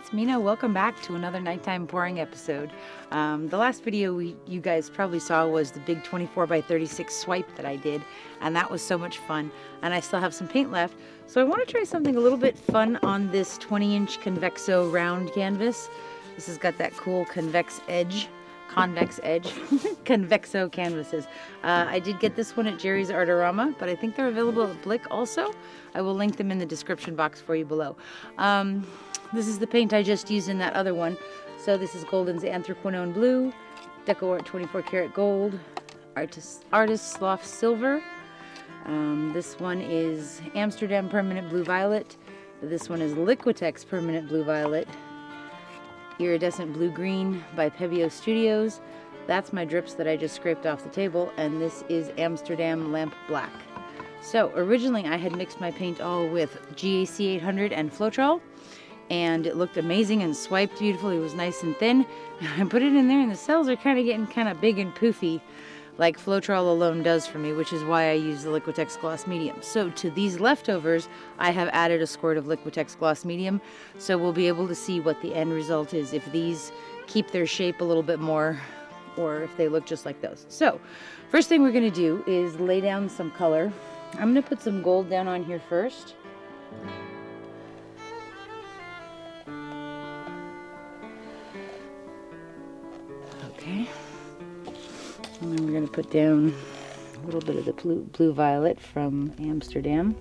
it's Mina. Welcome back to another nighttime pouring episode. The last video you guys probably saw was the big 24 by 36 swipe that I did, and that was so much fun. And I still have some paint left, so I want to try something a little bit fun on this 20-inch Convexo round canvas. This has got that cool convex edge. Convexo canvases. I did get this one at Jerry's Artorama, but I think they're available at Blick also. I will link them in the description box for you below. This is the paint I just used in that other one. So this is Golden's Anthraquinone Blue, DecoArt 24 karat gold, Artist's Loft silver. This one is Amsterdam permanent blue violet. This one is Liquitex permanent blue violet. Iridescent blue green by Pebeo Studios. That's my drips that I just scraped off the table, and this is Amsterdam lamp black. So originally I had mixed my paint all with GAC 800 and Floetrol, and it looked amazing and swiped beautifully. It was nice and thin. I put it in there and the cells are kind of getting kind of big and poofy like Floetrol alone does for me, which is why I use the Liquitex Gloss Medium. So to these leftovers, I have added a squirt of Liquitex Gloss Medium, so we'll be able to see what the end result is, if these keep their shape a little bit more, or if they look just like those. So, first thing we're gonna do is lay down some color. I'm gonna put some gold down on here first. Okay. And then we're going to put down a little bit of the blue violet from Amsterdam.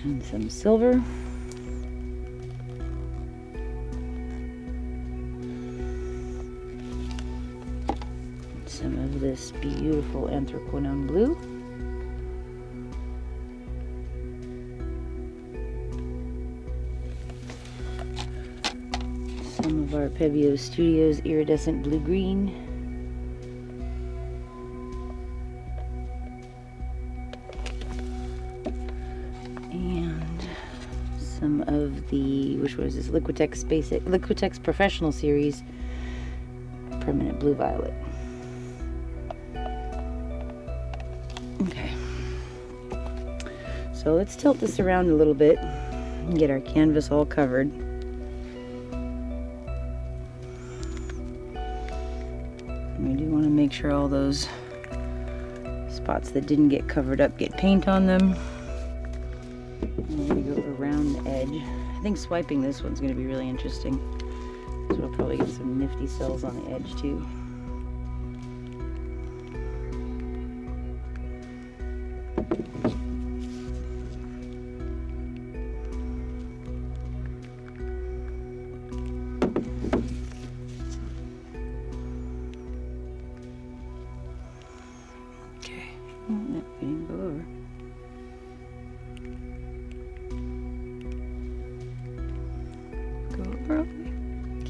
And some silver. Some of this beautiful Anthraquinone Blue. Some of our Pebeo Studios Iridescent Blue Green. And some of the, which was this Liquitex Professional Series Permanent Blue Violet. Okay. So let's tilt this around a little bit and get our canvas all covered. We do want to make sure all those spots that didn't get covered up get paint on them. And we go around the edge. I think swiping this one's going to be really interesting. So we'll probably get some nifty cells on the edge too.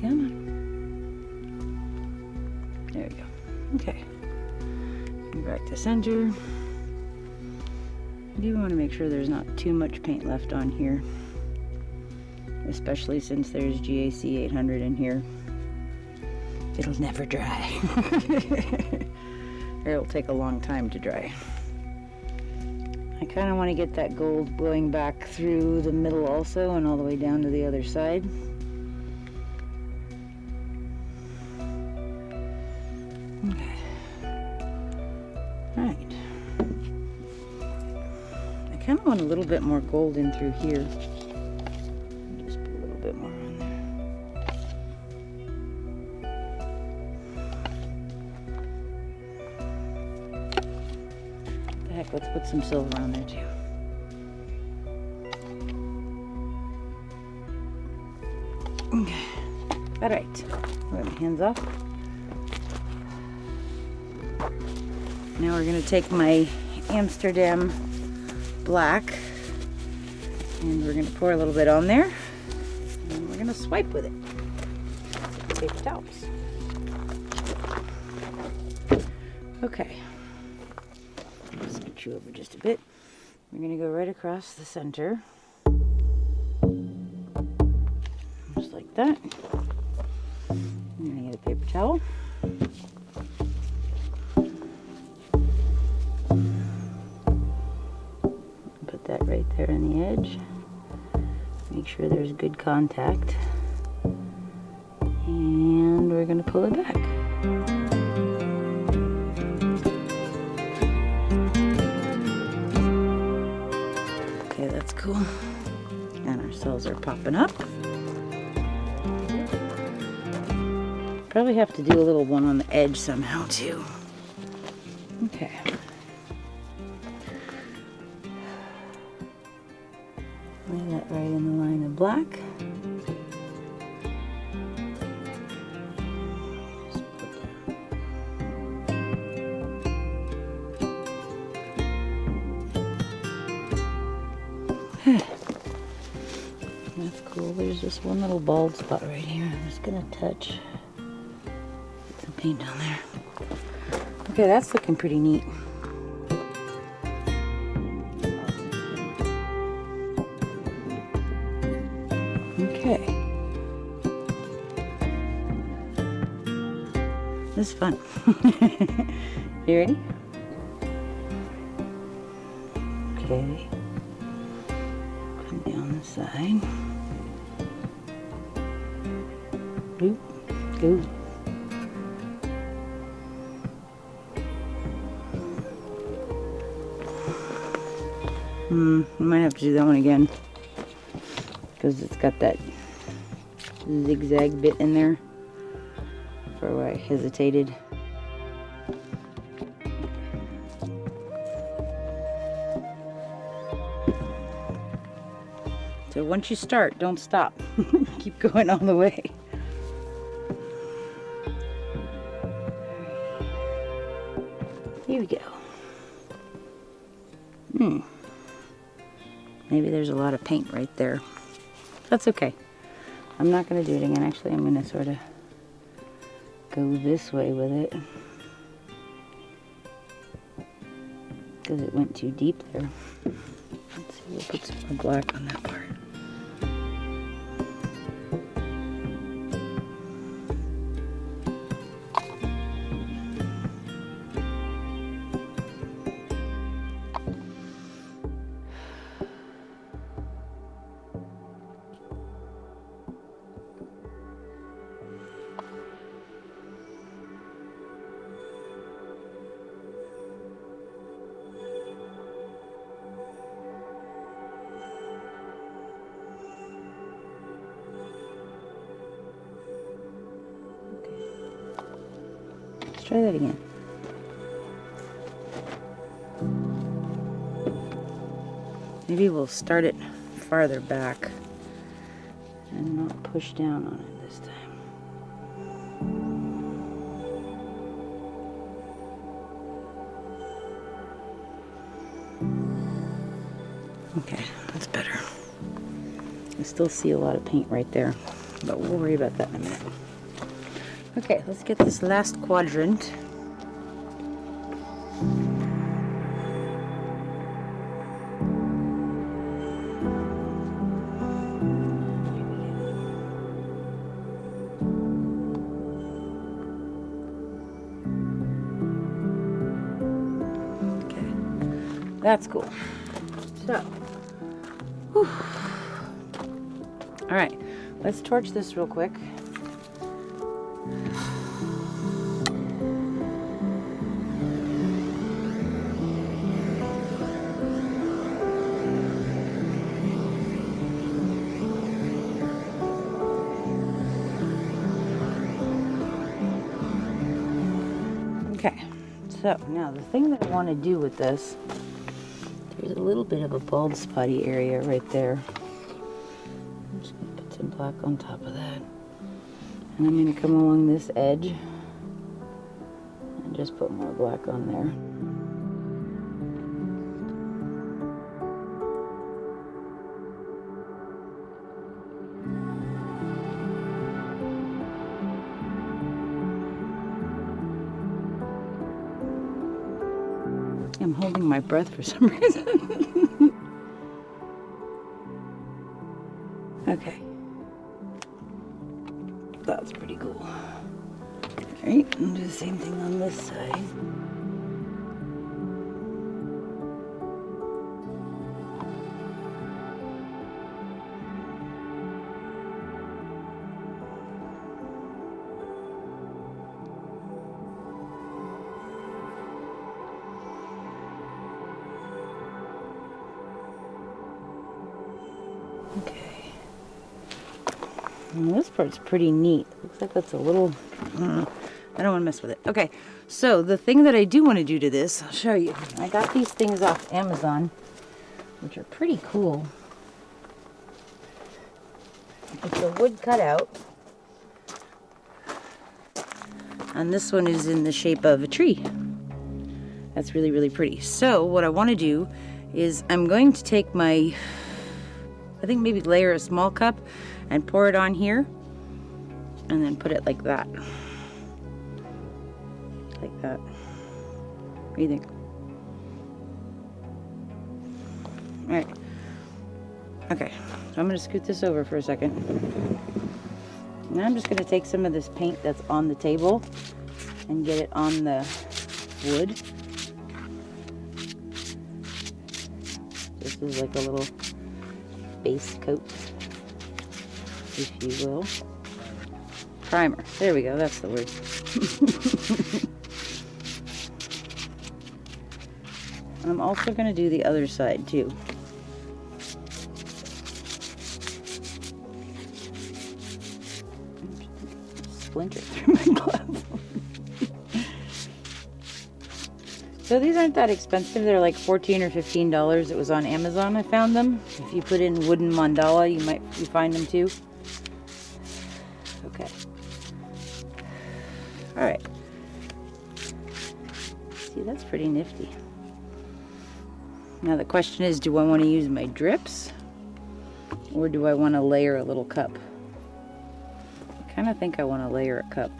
Come on. There we go. Okay. Back to center. I do want to make sure there's not too much paint left on here, especially since there's GAC 800 in here. It'll never dry. It'll take a long time to dry. I kind of want to get that gold going back through the middle also and all the way down to the other side. Okay. Alright. I kind of want a little bit more gold in through here. Just put a little bit more on there. Heck, let's put some silver on there too. Okay. Alright. Put my hands off. Now we're going to take my Amsterdam black and we're going to pour a little bit on there and we're going to swipe with it. Paper towels. Okay. Scoot you over just a bit. We're going to go right across the center. Just like that. I'm going to get a paper towel. that right there on the edge. Make sure there's good contact. And we're going to pull it back. Okay, that's cool. And our cells are popping up. Probably have to do a little one on the edge somehow too. Okay. Lay that right in the line of black. That's cool. There's just one little bald spot right here. I'm just gonna touch some paint on there. Okay, that's looking pretty neat. Okay. This is fun. You ready? Okay. Come down the side. Oop. Oop. I might have to do that one again because it's got that zigzag bit in there for where I hesitated. So once you start, don't stop. Keep going all the way. Here we go. Maybe there's a lot of paint right there. That's okay. I'm not going to do it again. Actually, I'm going to sort of go this way with it because it went too deep there. Let's see, we'll put some more black on that part. Try that again. Maybe we'll start it farther back and not push down on it this time. Okay, that's better. I still see a lot of paint right there, but we'll worry about that in a minute. Okay, let's get this last quadrant. Okay, that's cool. So, whew. All right, let's torch this real quick. Okay, so now the thing that I want to do with this, there's a little bit of a bald spotty area right there. I'm just going to put some black on top of that. And I'm going to come along this edge and just put more black on there. I'm holding my breath for some reason. Okay. That's pretty cool. Alright, and do the same thing on this side. Okay. And this part's pretty neat. Looks like that's a little... I don't want to mess with it. Okay, so the thing that I do want to do to this, I'll show you. I got these things off Amazon, which are pretty cool. It's a wood cutout. And this one is in the shape of a tree. That's really, really pretty. So what I want to do is I'm going to take my, I think maybe layer a small cup and pour it on here and then put it like that. Like that. What do you think? All right. Okay, so I'm going to scoot this over for a second. Now I'm just going to take some of this paint that's on the table and get it on the wood. This is like a little base coat, if you will. Primer. There we go, that's the word. I'm also going to do the other side too. Splinter through my gloves. So these aren't that expensive. They're like $14 or $15. It was on Amazon I found them. If you put in wooden mandala, you find them too. Okay. All right. See, that's pretty nifty. Now the question is, do I want to use my drips or do I want to layer a little cup? I kind of think I want to layer a cup.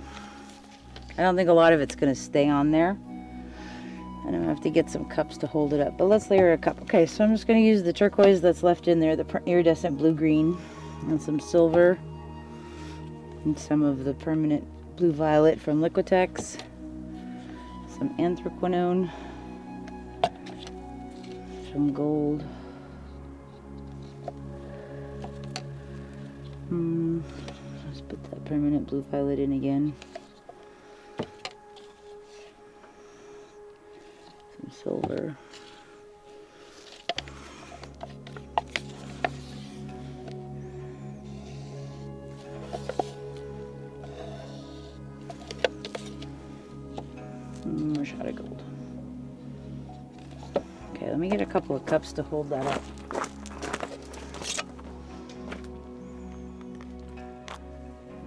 I don't think a lot of it's going to stay on there. I'm going to have to get some cups to hold it up, but let's layer a cup. Okay, so I'm just going to use the turquoise that's left in there, the iridescent blue-green, and some silver, and some of the permanent blue-violet from Liquitex, some anthraquinone, some gold. Let's put that permanent blue-violet in again. Some silver. More shot of gold. Okay, let me get a couple of cups to hold that up.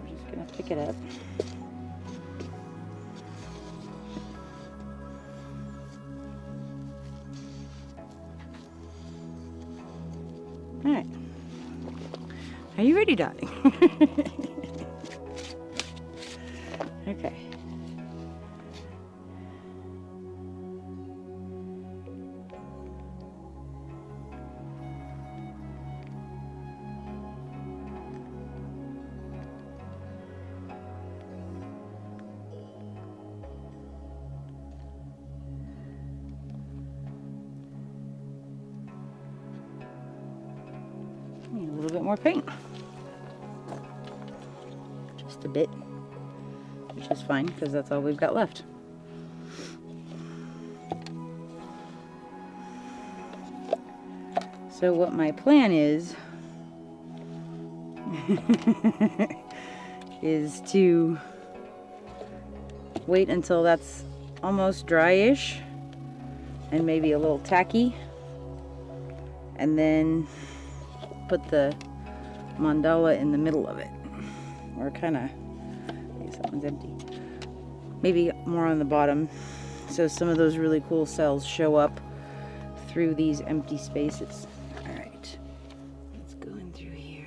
We're just gonna pick it up. All right. Are you ready, darling? Okay. Need a little bit more paint. Just a bit, which is fine because that's all we've got left. So what my plan is is to wait until that's almost dry-ish and maybe a little tacky, and then put the mandala in the middle of it, or kind of, I guess that one's empty, maybe more on the bottom, so some of those really cool cells show up through these empty spaces. All right, let's go in through here.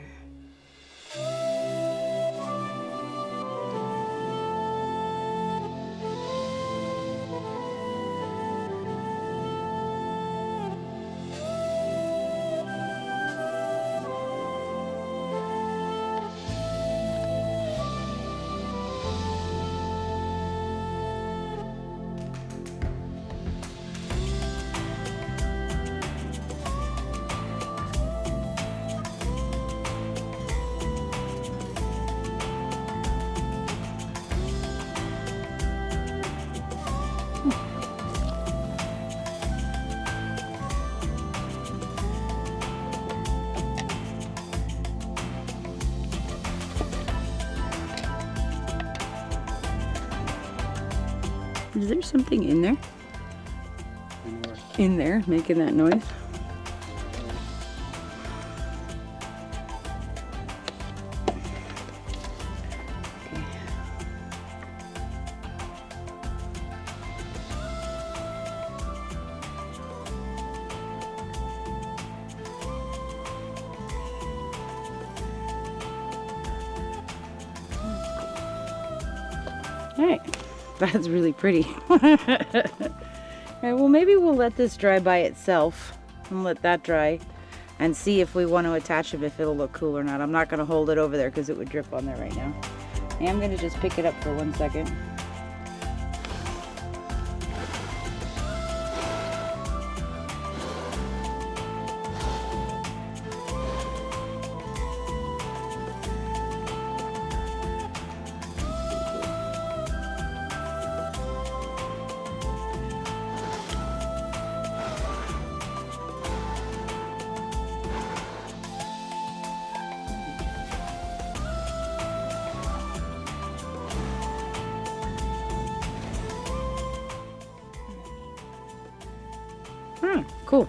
Is there something in there? In there, making that noise? All right, that's really pretty. All right, well, maybe we'll let this dry by itself and let that dry and see if we want to attach it, if it'll look cool or not. I'm not going to hold it over there because it would drip on there right now. I am going to just pick it up for 1 second. Cool.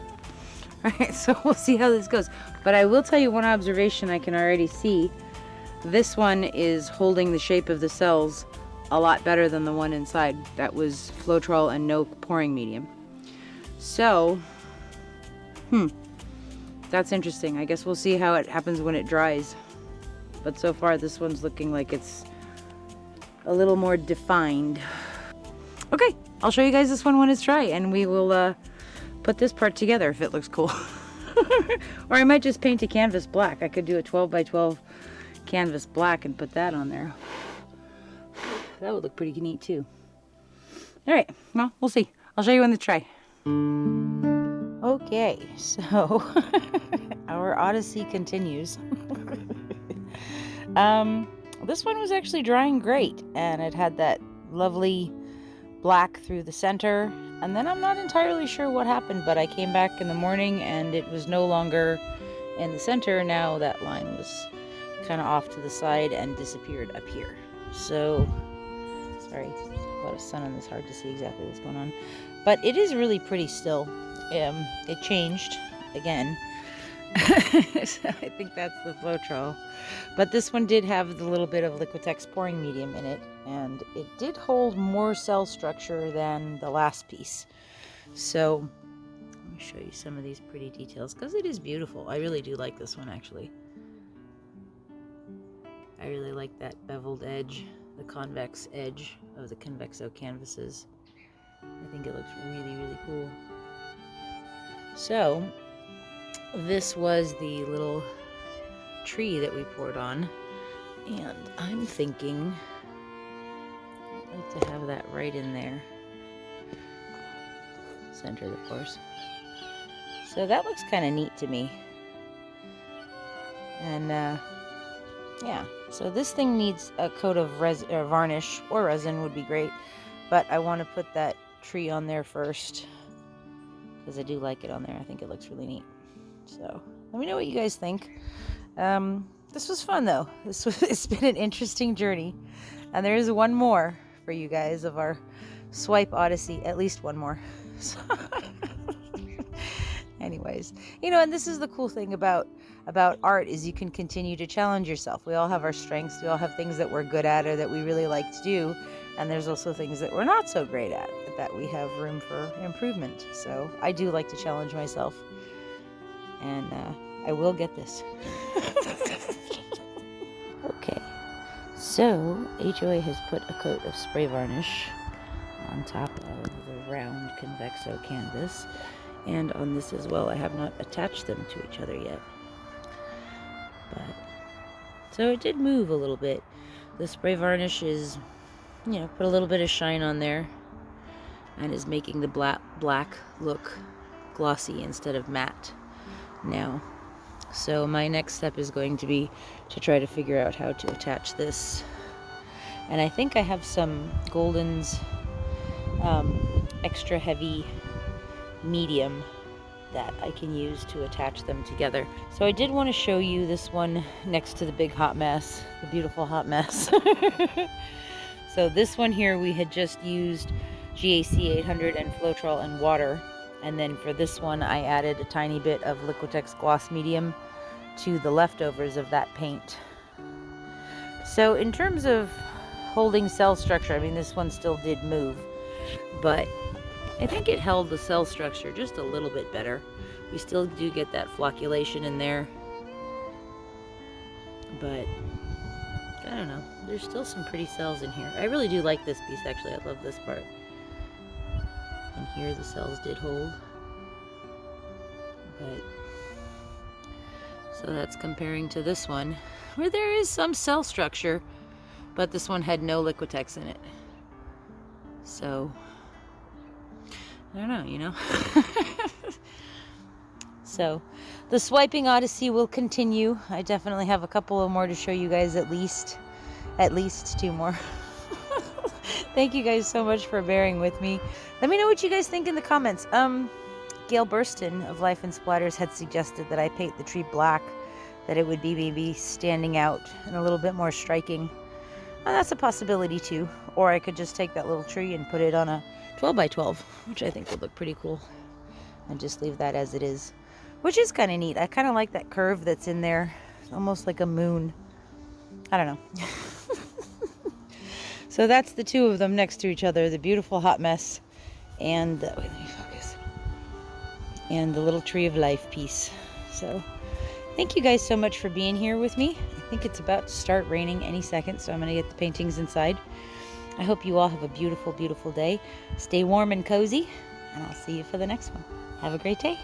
All right, so we'll see how this goes. But I will tell you one observation I can already see. This one is holding the shape of the cells a lot better than the one inside. That was Floetrol and no pouring medium. So, that's interesting. I guess we'll see how it happens when it dries. But so far, this one's looking like it's a little more defined. Okay, I'll show you guys this one when it's dry, and we will put this part together if it looks cool. Or I might just paint a canvas black. I could do a 12 by 12 canvas black and put that on there. That would look pretty neat too. All right, well, we'll see. I'll show you when it's dry. Okay, so our Odyssey continues. This one was actually drying great, and it had that lovely black through the center. And then I'm not entirely sure what happened, but I came back in the morning and it was no longer in the center. Now that line was kind of off to the side and disappeared up here. So, sorry, a lot of sun on this, hard to see exactly what's going on. But it is really pretty still. It changed again. So I think that's the Floetrol. But this one did have the little bit of Liquitex pouring medium in it, and it did hold more cell structure than the last piece. So let me show you some of these pretty details because it is beautiful. I really do like this one, actually. I really like that beveled edge, the convex edge of the Convexo canvases. I think it looks really, really cool. So this was the little tree that we poured on, and I'm thinking I'd like to have that right in there, centered of course. So that looks kind of neat to me. And yeah, so this thing needs a coat of varnish or resin would be great, but I want to put that tree on there first because I do like it on there. I think it looks really neat. So let me know what you guys think. This was fun though. It's been an interesting journey, and there is one more for you guys of our swipe Odyssey. At least one more. So anyways, you know, and this is the cool thing about art is you can continue to challenge yourself. We all have our strengths. We all have things that we're good at or that we really like to do, and there's also things that we're not so great at that we have room for improvement. So I do like to challenge myself, and I will get this. Okay, so HOA has put a coat of spray varnish on top of the round Convexo canvas, and on this as well. I have not attached them to each other yet, but so it did move a little bit. The spray varnish is, you know, put a little bit of shine on there and is making the black look glossy instead of matte now. So my next step is going to be to try to figure out how to attach this. And I think I have some Golden's extra heavy medium that I can use to attach them together. So I did want to show you this one next to the big hot mess, the beautiful hot mess. So this one here we had just used GAC 800 and Floetrol and water. And then for this one, I added a tiny bit of Liquitex Gloss Medium to the leftovers of that paint. So in terms of holding cell structure, I mean, this one still did move, but I think it held the cell structure just a little bit better. We still do get that flocculation in there, but I don't know. There's still some pretty cells in here. I really do like this piece, actually. I love this part. And here the cells did hold. But so that's comparing to this one, where there is some cell structure, but this one had no Liquitex in it. So, I don't know, you know? So, the swiping Odyssey will continue. I definitely have a couple of more to show you guys, at least 2 more. Thank you guys so much for bearing with me. Let me know what you guys think in the comments. Gail Burston of Life and Splatters had suggested that I paint the tree black, that it would be maybe standing out and a little bit more striking. And that's a possibility too. Or I could just take that little tree and put it on a 12 by 12, which I think would look pretty cool. And just leave that as it is, which is kind of neat. I kind of like that curve that's in there. It's almost like a moon. I don't know. So that's the 2 of them next to each other, the beautiful hot mess and wait, let me focus, and the little tree of life piece. So thank you guys so much for being here with me. I think it's about to start raining any second, so I'm going to get the paintings inside. I hope you all have a beautiful, beautiful day. Stay warm and cozy, and I'll see you for the next one. Have a great day.